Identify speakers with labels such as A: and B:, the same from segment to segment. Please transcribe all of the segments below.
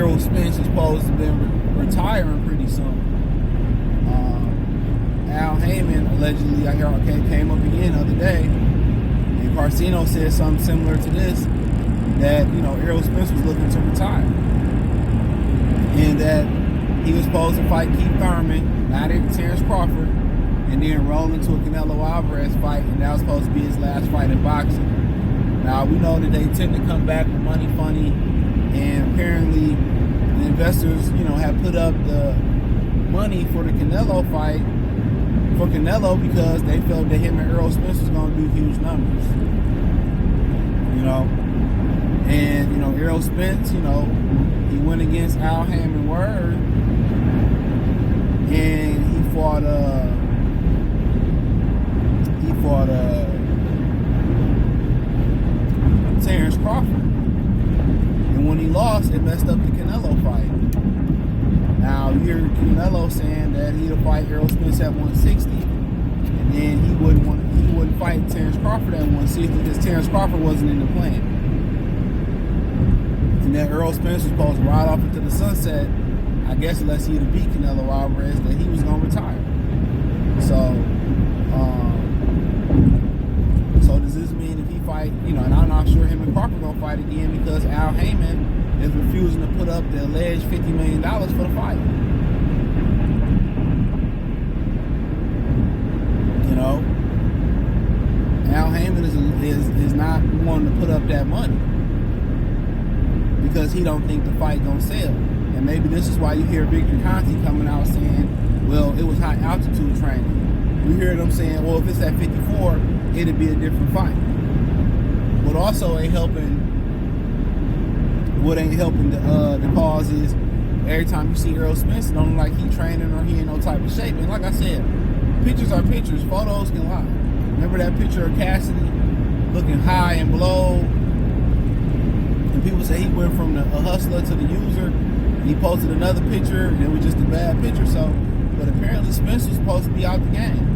A: Errol Spence is supposed to be retiring pretty soon. Al Heyman allegedly, I hear, came up again the other day, and Carcino said something similar to this, that, you know, Errol Spence was looking to retire, and that he was supposed to fight Keith Thurman, not Terrence Crawford, and then roll into a Canelo Alvarez fight, and that was supposed to be his last fight in boxing. Now, we know that they tend to come back with money funny, and apparently the investors, you know, have put up the money for the Canelo fight for Canelo because they felt that him and Errol Spence was going to do huge numbers. You know? And, you know, Errol Spence, you know, he went against Al Heyman Word, and he fought Terrence Crawford. And when he lost, it messed up the Canelo fight. Now, you hear Canelo saying that he'll fight Errol Spence at 160, and then he wouldn't fight Terrence Crawford at 160 because Terrence Crawford wasn't in the plan. And that Errol Spence was supposed to ride off into the sunset, I guess, unless he'd have beat Canelo Alvarez, that he was going to retire. So does this mean if he fight, you know, and I'm not sure him and Crawford going to fight again because Al Heyman is refusing to put up the alleged $50 million for the fight. You know, Al Heyman is not wanting to put up that money because he don't think the fight gonna sell. And maybe this is why you hear Victor Conte coming out saying, well, it was high altitude training. You hear them saying, well, if it's at 54, it'd be a different fight. What also ain't helping the cause is every time you see Errol Spence, it don't look like he training or he in no type of shape. And like I said, pictures are pictures. Photos can lie. Remember that picture of Cassidy looking high and blow? And people say he went from a hustler to the user. And he posted another picture and it was just a bad picture. So, but apparently Spence was supposed to be out the game.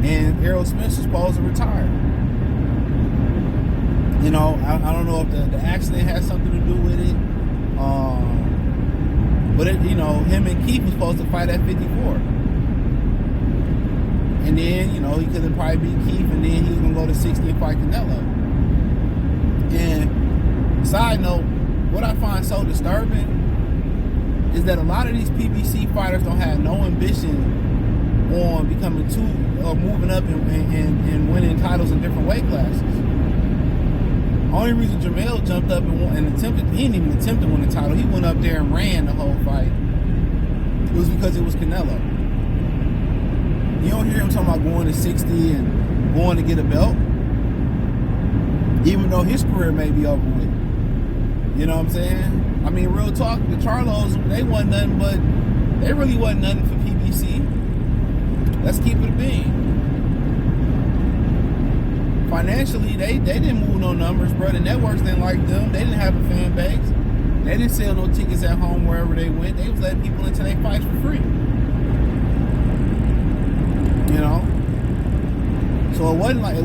A: And Errol Spence was supposed to retire. You know, I don't know if the accident has something to do with it. But, you know, him and Keith was supposed to fight at 54. And then, you know, he could have probably beat Keith, and then he was going to go to 60 and fight Canelo. And side note, what I find so disturbing is that a lot of these PBC fighters don't have no ambition on becoming moving up and winning titles in different weight classes. Only reason Jamel jumped up and attempted, he didn't even attempt to win the title. He went up there and ran the whole fight. It was because it was Canelo. You don't hear him talking about going to 60 and going to get a belt, even though his career may be over with. You know what I'm saying? I mean, real talk, the Charlos, they wasn't nothing but, they really wasn't nothing for PBC. Let's keep it a bean. Financially, they didn't move no numbers, bro. The networks didn't like them. They didn't have a fan base. They didn't sell no tickets at home wherever they went. They was letting people into their fights for free. You know? So it wasn't like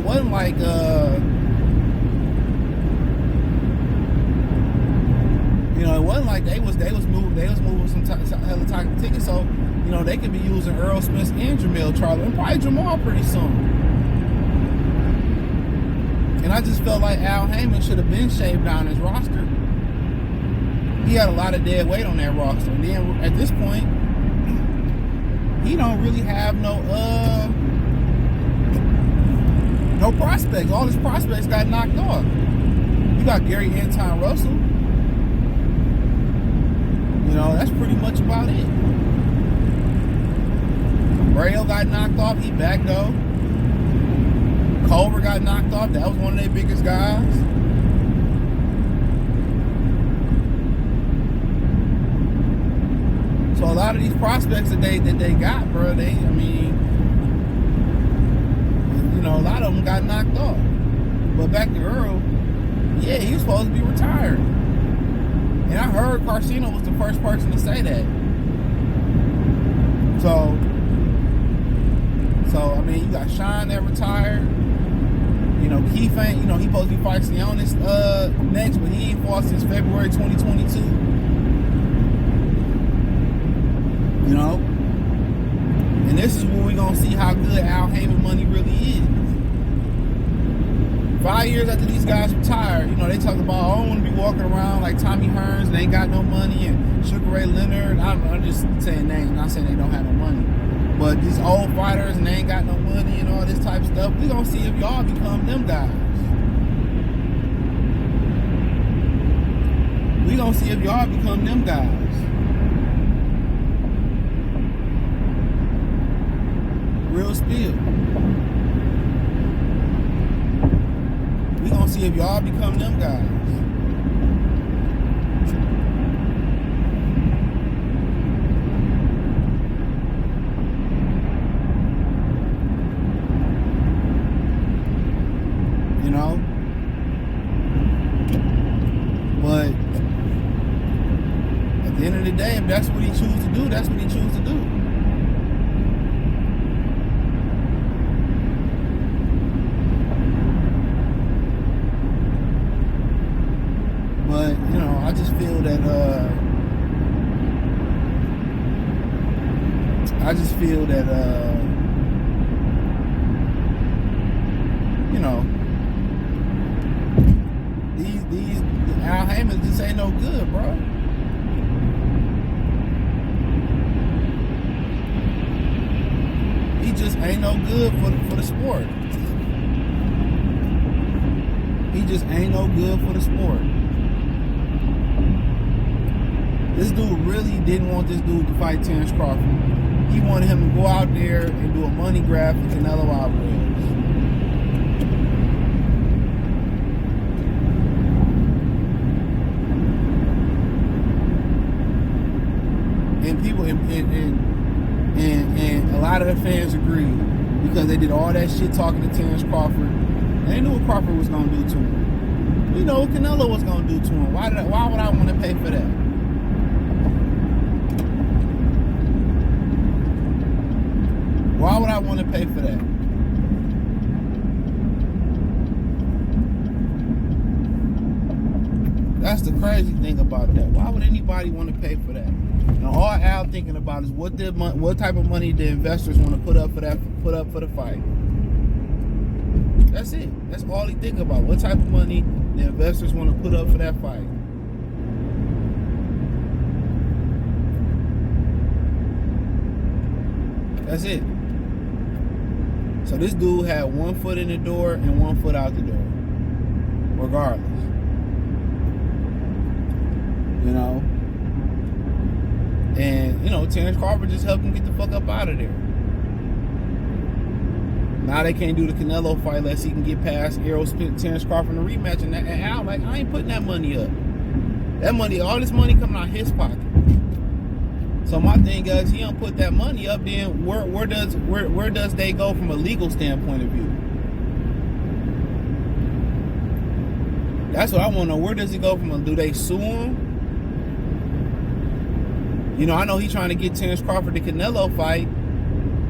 A: you know, it wasn't like they was moving some hella type of tickets. So, you know, they could be using Errol Spence and Jamel Charlo and probably Jamal pretty soon. And I just felt like Al Heyman should have been shaved down his roster. He had a lot of dead weight on that roster. And then at this point, he don't really have no prospects. All his prospects got knocked off. You got Gary Anton Russell. You know, that's pretty much about it. Braille got knocked off. He back though. Culver got knocked off. That was one of their biggest guys. So a lot of these prospects that they got, bro, you know, a lot of them got knocked off. But back to Earl, yeah, he was supposed to be retired. And I heard Carcino was the first person to say that. So I mean, you got Sean that retired. You know, Keith ain't, you know, he supposed to be fighting Sionis next, but he ain't fought since February 2022. You know? And this is where we're going to see how good Al Heyman money really is. 5 years after these guys retire, you know, they talk about, oh, I don't want to be walking around like Tommy Hearns and they ain't got no money, and Sugar Ray Leonard. I'm just saying names, not saying they don't have no money. But these old fighters and they ain't got no money and all this type of stuff, we're going to see if y'all become them guys. We're going to see if y'all become them guys. Real spill. We're going to see if y'all become them guys. You know? But at the end of the day, if that's what he chooses to do, that's what he chooses to do. But, you know, I just feel that, you know, these Al Heyman just ain't no good, bro. He just ain't no good for the sport. He just ain't no good for the sport. This dude really didn't want this dude to fight Terrence Crawford. He wanted him to go out there and do a money grab for Canelo Alvarez. And people and a lot of the fans agreed because they did all that shit talking to Terrence Crawford. And they knew what Crawford was gonna do to him. We know what Canelo was gonna do to him. Why would I want to pay for that? Why would I want to pay for that? That's the crazy thing about that. Why would anybody want to pay for that? And all Al thinking about is what type of money the investors want to put up for the fight. That's it. That's all he think about. What type of money the investors want to put up for that fight. That's it. So this dude had 1 foot in the door and 1 foot out the door. Regardless. You know? And, you know, Terrence Crawford just helped him get the fuck up out of there. Now they can't do the Canelo fight unless he can get past Errol Spence, Terrence Crawford in the rematch. And Al, like, I ain't putting that money up. That money, all this money coming out of his pocket. So my thing is, he don't put that money up, then where does they go from a legal standpoint of view? That's what I want to know. Where does it go from? Do they sue him? You know, I know he's trying to get Terrence Crawford the Canelo fight,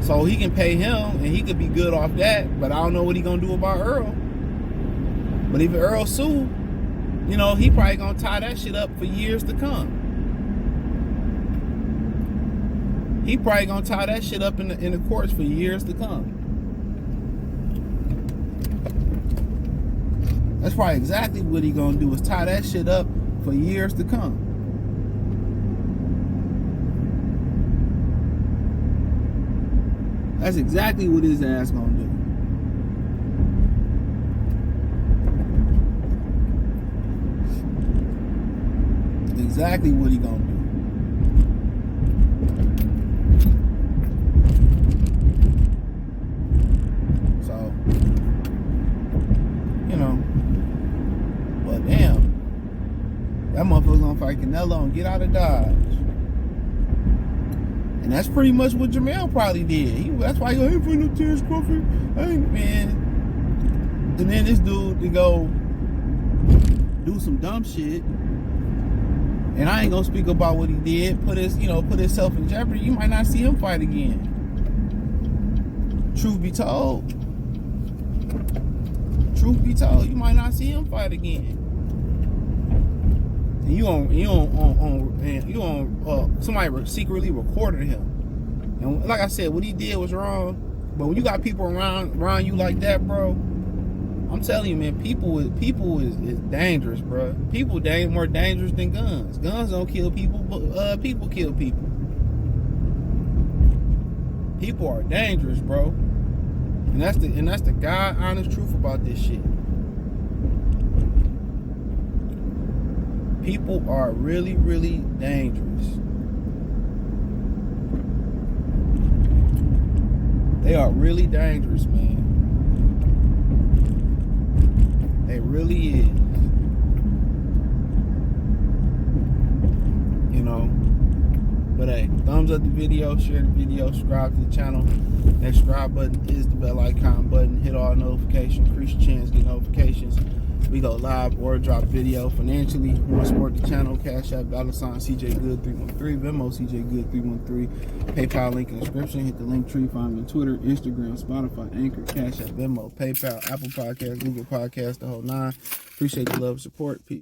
A: so he can pay him and he could be good off that. But I don't know what he gonna do about Earl. But if Earl sue, you know, he probably gonna tie that shit up for years to come. He probably gonna tie that shit up in the courts for years to come. That's probably exactly what he gonna do, is tie that shit up for years to come. That's exactly what his ass gonna do. Exactly what he gonna do. But damn, that motherfucker's gonna fight Canelo and get out of Dodge. And that's pretty much what Jamel probably did. That's why he go, I ain't fighting no Terrence Crawford. I ain't, man. And then this dude to go do some dumb shit. And I ain't gonna speak about what he did. Put himself in jeopardy. You might not see him fight again. Truth be told, you might not see him fight again. and somebody secretly recorded him. And like I said, what he did was wrong. But when you got people around you like that, bro, I'm telling you, man, people is dangerous, bro. People more dangerous than guns. Guns don't kill people, but people kill people. People are dangerous, bro. And that's the God honest truth about this shit. People are really, really dangerous. They are really dangerous, man. They really is. You know. But hey, thumbs up the video, share the video, subscribe to the channel. That subscribe button is the bell icon button. Hit all notifications, increase your chance to get notifications. We go live or drop video financially. Want to support the channel? Cash App, $CJ Good313, Venmo CJ Good313, PayPal link in the description. Hit the link tree. Find me on Twitter, Instagram, Spotify, Anchor, Cash App, Venmo, PayPal, Apple Podcasts, Google Podcasts, the whole nine. Appreciate the love and support. Peace.